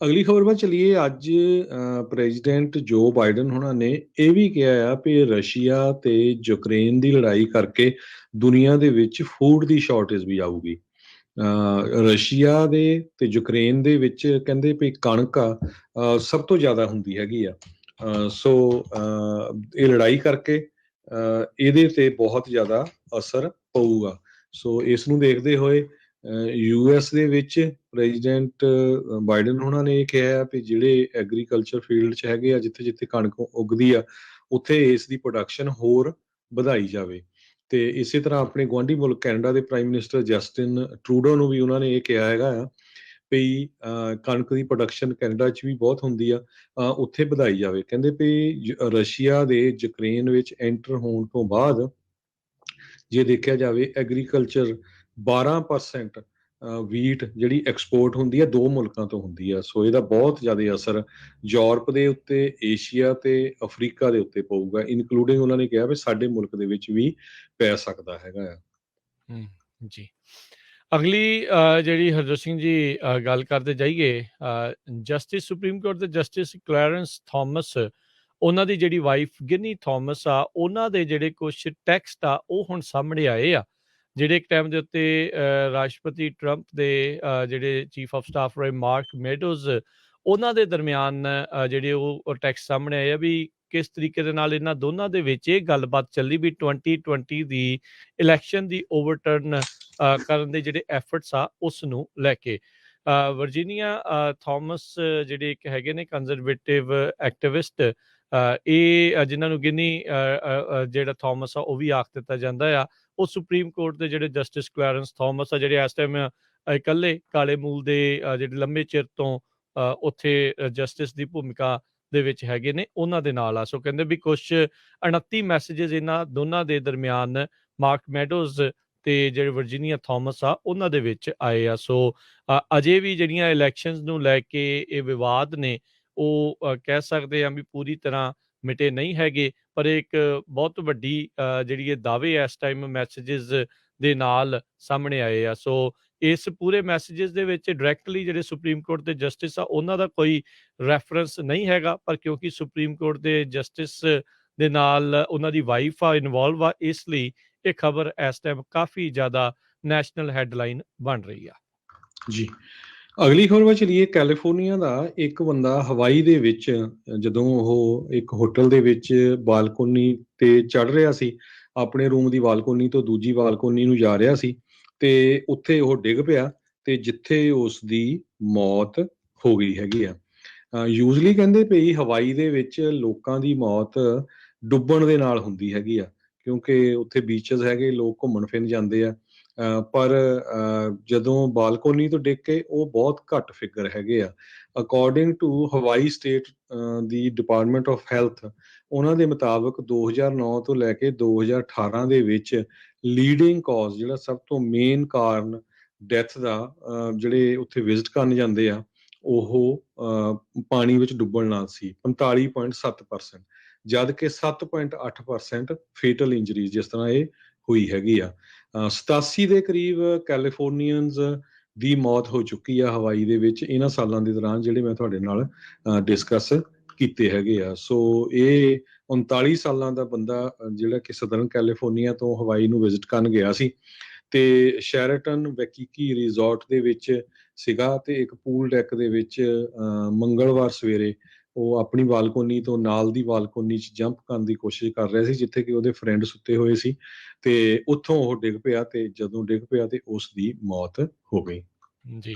ਅਗਲੀ ਖਬਰ ਵੱਲ ਚਲੀਏ। ਅੱਜ ਪ੍ਰੈਜ਼ੀਡੈਂਟ ਜੋ ਬਾਈਡਨ ਹੋਣਾ ਨੇ ਇਹ ਵੀ ਕਿਹਾ ਆ ਵੀ ਰਸ਼ੀਆ ਤੇ ਯੂਕਰੇਨ ਦੀ ਲੜਾਈ ਕਰਕੇ ਦੁਨੀਆ ਦੇ ਵਿੱਚ ਫੂਡ ਦੀ ਸ਼ਾਰਟੇਜ ਵੀ ਆਊਗੀ। ਰਸ਼ੀਆ ਦੇ ਤੇ ਯੂਕਰੇਨ ਦੇ ਵਿੱਚ ਕਹਿੰਦੇ ਵੀ ਕਣਕ ਆ ਸਭ ਤੋਂ ਜ਼ਿਆਦਾ ਹੁੰਦੀ ਹੈਗੀ ਆ। ਸੋ ਇਹ ਲੜਾਈ ਕਰਕੇ ਇਹਦੇ ਤੇ ਬਹੁਤ ਜ਼ਿਆਦਾ ਅਸਰ ਪਊਗਾ। ਸੋ ਇਸ ਨੂੰ ਦੇਖਦੇ ਹੋਏ ਯੂਐਸ ਦੇ ਵਿੱਚ ਪ੍ਰੈਜ਼ੀਡੈਂਟ ਬਾਈਡਨ ਉਹਨਾਂ ਨੇ ਇਹ ਕਿਹਾ ਵੀ ਜਿਹੜੇ ਐਗਰੀਕਲਚਰ ਫੀਲਡ 'ਚ ਹੈਗੇ ਆ, ਜਿੱਥੇ ਜਿੱਥੇ ਕਣਕ ਉੱਗਦੀ ਆ ਉੱਥੇ ਇਸ ਦੀ ਪ੍ਰੋਡਕਸ਼ਨ ਹੋਰ ਵਧਾਈ ਜਾਵੇ। ਤੇ ਇਸੇ ਤਰ੍ਹਾਂ ਆਪਣੇ ਗੁਆਂਢੀ ਮੁਲਕ ਕੈਨੇਡਾ ਦੇ ਪ੍ਰਾਈਮ ਮਿਨਿਸਟਰ ਜਸਟਿਨ ਟਰੂਡੋ ਨੂੰ ਵੀ ਉਹਨਾਂ ਨੇ ਇਹ ਕਿਹਾ ਹੈਗਾ ਆ ਵੀ ਕਣਕ ਦੀ ਪ੍ਰੋਡਕਸ਼ਨ ਕੈਨੇਡਾ 'ਚ ਵੀ ਬਹੁਤ ਹੁੰਦੀ ਆ, ਉੱਥੇ ਵਧਾਈ ਜਾਵੇ। ਕਹਿੰਦੇ ਵੀ ਰਸ਼ੀਆ ਦੇ ਯੂਕਰੇਨ ਵਿੱਚ ਐਂਟਰ ਹੋਣ ਤੋਂ ਬਾਅਦ ਜੇ ਦੇਖਿਆ ਜਾਵੇ ਐਗਰੀਕਲਚਰ 12% ਵੀਟ ਜਿਹੜੀ ਐਕਸਪੋਰਟ ਹੁੰਦੀ ਹੈ ਦੋ ਮੁਲਕਾਂ ਤੋਂ ਹੁੰਦੀ ਆ। ਸੋ ਇਹਦਾ ਬਹੁਤ ਜ਼ਿਆਦਾ ਅਸਰ ਯੂਰਪ ਦੇ ਉੱਤੇ, ਏਸ਼ੀਆ ਤੇ ਅਫਰੀਕਾ ਦੇ ਉੱਤੇ ਪਊਗਾ, ਇਨਕਲੂਡਿੰਗ ਉਹਨਾਂ ਨੇ ਕਿਹਾ ਵੀ ਸਾਡੇ ਮੁਲਕ ਦੇ ਵਿੱਚ ਵੀ ਪੈ ਸਕਦਾ ਹੈਗਾ ਆ। ਜੀ ਅਗਲੀ ਜਿਹੜੀ ਹਰਜੋਤ ਸਿੰਘ ਜੀ ਗੱਲ ਕਰਦੇ ਜਾਈਏ, ਜਸਟਿਸ ਸੁਪਰੀਮ ਕੋਰਟ ਦੇ ਜਸਟਿਸ ਕਲੈਰੈਂਸ ਥਾਮਸ, ਉਹਨਾਂ ਦੀ ਜਿਹੜੀ ਵਾਈਫ ਗਿਨੀ ਥਾਮਸ ਆ, ਉਹਨਾਂ ਦੇ ਜਿਹੜੇ ਕੁਛ ਟੈਕਸਟ ਆ ਉਹ ਹੁਣ ਸਾਹਮਣੇ ਆਏ ਆ, ਜਿਹੜੇ ਇੱਕ ਟਾਈਮ ਦੇ ਉੱਤੇ ਰਾਸ਼ਟਰਪਤੀ ਟਰੰਪ ਦੇ ਜਿਹੜੇ ਚੀਫ ਆਫ ਸਟਾਫ ਰਹੇ ਮਾਰਕ ਮੈਡੋਜ਼, ਉਹਨਾਂ ਦੇ ਦਰਮਿਆਨ ਜਿਹੜੇ ਉਹ ਟੈਕਸਟ ਸਾਹਮਣੇ ਆਏ ਆ ਵੀ ਕਿਸ ਤਰੀਕੇ ਦੇ ਨਾਲ ਇਹਨਾਂ ਦੋਨਾਂ ਦੇ ਵਿੱਚ ਇਹ ਗੱਲਬਾਤ ਚੱਲੀ ਵੀ 2020 ਦੀ ਇਲੈਕਸ਼ਨ ਦੀ ਓਵਰਟਰਨ ਕਰਨ ਦੇ ਜਿਹੜੇ ਐਫਰਟਸ ਆ ਉਸ ਨੂੰ ਲੈ ਕੇ। ਵਰਜੀਨੀਆ ਥਾਮਸ ਜਿਹੜੇ ਇੱਕ ਹੈਗੇ ਨੇ ਕੰਜ਼ਰਵੇਟਿਵ ਐਕਟਿਵਿਸਟ, ਇਹ ਜਿਨ੍ਹਾਂ ਨੂੰ ਗਿਨੀ ਜਿਹੜਾ ਥਾਮਸ ਆ ਉਹ ਵੀ ਆਖ ਦਿੱਤਾ ਜਾਂਦਾ ਆ, ਉਹ ਸੁਪਰੀਮ ਕੋਰਟ ਦੇ ਜਿਹੜੇ ਜਸਟਿਸ ਕਲੈਰੈਂਸ ਥਾਮਸ ਆ, ਜਿਹੜੇ ਇਸ ਟਾਈਮ ਇਕੱਲੇ ਕਾਲੇ ਮੂਲ ਦੇ ਜਿਹੜੇ ਲੰਮੇ ਚਿਰ ਤੋਂ ਉੱਥੇ ਜਸਟਿਸ ਦੀ ਭੂਮਿਕਾ ਦੇ ਵਿੱਚ ਹੈਗੇ ਨੇ, ਉਹਨਾਂ ਦੇ ਨਾਲ ਆ। ਸੋ ਕਹਿੰਦੇ ਵੀ ਕੁਛ 29 ਮੈਸੇਜਸ ਇਹਨਾਂ ਦੋਨਾਂ ਦੇ ਦਰਮਿਆਨ ਮਾਰਕ ਮੈਡੋਜ਼ ਤੇ ਜਿਹੜੇ ਵਰਜੀਨੀਆ ਥਾਮਸ ਆ ਉਹਨਾਂ ਦੇ ਵਿੱਚ ਆਏ ਆ। ਸੋ ਅਜੇ ਵੀ ਜਿਹੜੀਆਂ ਇਲੈਕਸ਼ਨਸ ਨੂੰ ਲੈ ਕੇ ਇਹ ਵਿਵਾਦ ਨੇ ਉਹ ਕਹਿ ਸਕਦੇ ਆ ਵੀ ਪੂਰੀ ਤਰ੍ਹਾਂ ਮਿਟੇ ਨਹੀਂ ਹੈਗੇ, ਪਰ ਇੱਕ ਬਹੁਤ ਵੱਡੀ ਜਿਹੜੀ ਇਹ ਦਾਅਵੇ ਇਸ ਟਾਈਮ ਮੈਸੇਜਸ ਦੇ ਨਾਲ ਸਾਹਮਣੇ ਆਏ ਆ। ਸੋ ਇਸ ਪੂਰੇ ਮੈਸੇਜਸ ਦੇ ਵਿੱਚ ਡਾਇਰੈਕਟਲੀ ਜਿਹੜੇ ਸੁਪਰੀਮ ਕੋਰਟ ਦੇ ਜਸਟਿਸ ਆ ਉਹਨਾਂ ਦਾ ਕੋਈ ਰੈਫਰੈਂਸ ਨਹੀਂ ਹੈਗਾ, ਪਰ ਕਿਉਂਕਿ ਸੁਪਰੀਮ ਕੋਰਟ ਦੇ ਜਸਟਿਸ ਦੇ ਨਾਲ ਉਹਨਾਂ ਦੀ ਵਾਈਫ ਆ ਇਨਵੋਲਵ ਆ, ਇਸ ਲਈ ਇਹ ਖਬਰ ਇਸ ਟਾਈਮ ਕਾਫੀ ਜ਼ਿਆਦਾ ਨੈਸ਼ਨਲ ਹੈਡਲਾਈਨ ਬਣ ਰਹੀ ਆ। ਜੀ ਅਗਲੀ ਖਬਰ ਵੱਲ ਚਲੀਏ। ਕੈਲੀਫੋਰਨੀਆ ਦਾ ਇੱਕ ਬੰਦਾ ਹਵਾਈ ਦੇ ਵਿੱਚ ਜਦੋਂ ਉਹ ਇੱਕ ਹੋਟਲ ਦੇ ਵਿੱਚ ਬਾਲਕੋਨੀ ਤੇ ਚੜ ਰਿਹਾ ਸੀ, ਆਪਣੇ ਰੂਮ ਦੀ ਬਾਲਕੋਨੀ ਤੋਂ ਦੂਜੀ ਬਾਲਕੋਨੀ ਨੂੰ ਜਾ ਰਿਹਾ ਸੀ, ਤੇ ਉੱਥੇ ਉਹ ਡਿੱਗ ਪਿਆ ਤੇ ਜਿੱਥੇ ਉਸ ਦੀ ਮੌਤ ਹੋ ਗਈ ਹੈਗੀ ਆ। ਯੂਜ਼ਲੀ ਕਹਿੰਦੇ ਪਈ ਹਵਾਈ ਦੇ ਵਿੱਚ ਲੋਕਾਂ ਦੀ ਮੌਤ ਡੁੱਬਣ ਦੇ ਨਾਲ ਹੁੰਦੀ ਹੈਗੀ ਆ, ਕਿਉਂਕਿ ਉੱਥੇ ਬੀਚਸ ਹੈਗੇ, ਲੋਕ ਘੁੰਮਣ ਫਿਰਨ ਜਾਂਦੇ ਆ। ਪਰ ਜਦੋਂ ਬਾਲਕੋਨੀ ਤੋਂ ਡਿੱਗ ਕੇ ਉਹ ਬਹੁਤ ਘੱਟ ਫਿਗਰ ਹੈਗੇ ਆ। ਅਕੋਰਡਿੰਗ ਟੂ ਹਵਾਈ state the department of health, ਉਹਨਾਂ ਦੇ ਮੁਤਾਬਕ 2009 ਤੋਂ ਲੈ ਕੇ 2018 ਦੇ ਵਿੱਚ ਲੀਡਿੰਗ ਕਾਜ਼, ਜਿਹੜਾ ਸਭ ਤੋਂ ਮੇਨ ਕਾਰਨ ਡੈਥ ਦਾ, ਜਿਹੜੇ ਉੱਥੇ ਵਿਜ਼ਿਟ ਕਰਨ ਜਾਂਦੇ ਆ ਉਹ ਪਾਣੀ ਵਿੱਚ ਡੁੱਬਣ ਨਾਲ ਸੀ 45.7%, ਜਦ ਕਿ 7.8% ਫੇਟਲ ਇੰਜਰੀ ਜਿਸ ਤਰ੍ਹਾਂ ਇਹ ਹੋਈ ਹੈਗੀ ਆ। 87 ਦੇ ਕਰੀਬ ਕੈਲੀਫੋਰਨੀਅਨਸ ਦੀ ਮੌਤ ਹੋ ਚੁੱਕੀ ਆ ਹਵਾਈ ਦੇ ਵਿੱਚ ਇਹਨਾਂ ਸਾਲਾਂ ਦੇ ਦੌਰਾਨ, ਜਿਹੜੇ ਮੈਂ ਤੁਹਾਡੇ ਨਾਲ ਡਿਸਕਸ ਕੀਤੇ ਹੈਗੇ ਆ। ਸੋ ਇਹ 39 ਸਾਲਾਂ ਦਾ ਬੰਦਾ ਜਿਹੜਾ ਕਿ ਸਦਰਨ ਕੈਲੀਫੋਰਨੀਆ ਤੋਂ ਹਵਾਈ ਨੂੰ ਵਿਜ਼ਿਟ ਕਰਨ ਗਿਆ ਸੀ, ਤੇ ਸ਼ੈਰਟਨ ਵੈਕੀਕੀ ਰਿਜ਼ੋਰਟ ਦੇ ਵਿੱਚ ਸੀਗਾ, ਤੇ ਇੱਕ ਪੂਲ ਡੈਕ ਦੇ ਵਿੱਚ ਮੰਗਲਵਾਰ ਸਵੇਰੇ ਉਹ ਆਪਣੀ ਬਾਲਕੋਨੀ ਤੋਂ ਨਾਲ ਦੀ ਬਾਲਕੋਨੀ 'ਚ ਜੰਪ ਕਰਨ ਦੀ ਕੋਸ਼ਿਸ਼ ਕਰ ਰਿਹਾ ਸੀ, ਜਿੱਥੇ ਕਿ ਉਹਦੇ ਫਰੈਂਡ ਸੁੱਤੇ ਹੋਏ ਸੀ, ਤੇ ਉੱਥੋਂ ਉਹ ਡਿੱਗ ਪਿਆ, ਤੇ ਜਦੋਂ ਡਿੱਗ ਪਿਆ ਤੇ ਉਸ ਦੀ ਮੌਤ ਹੋ ਗਈ। ਜੀ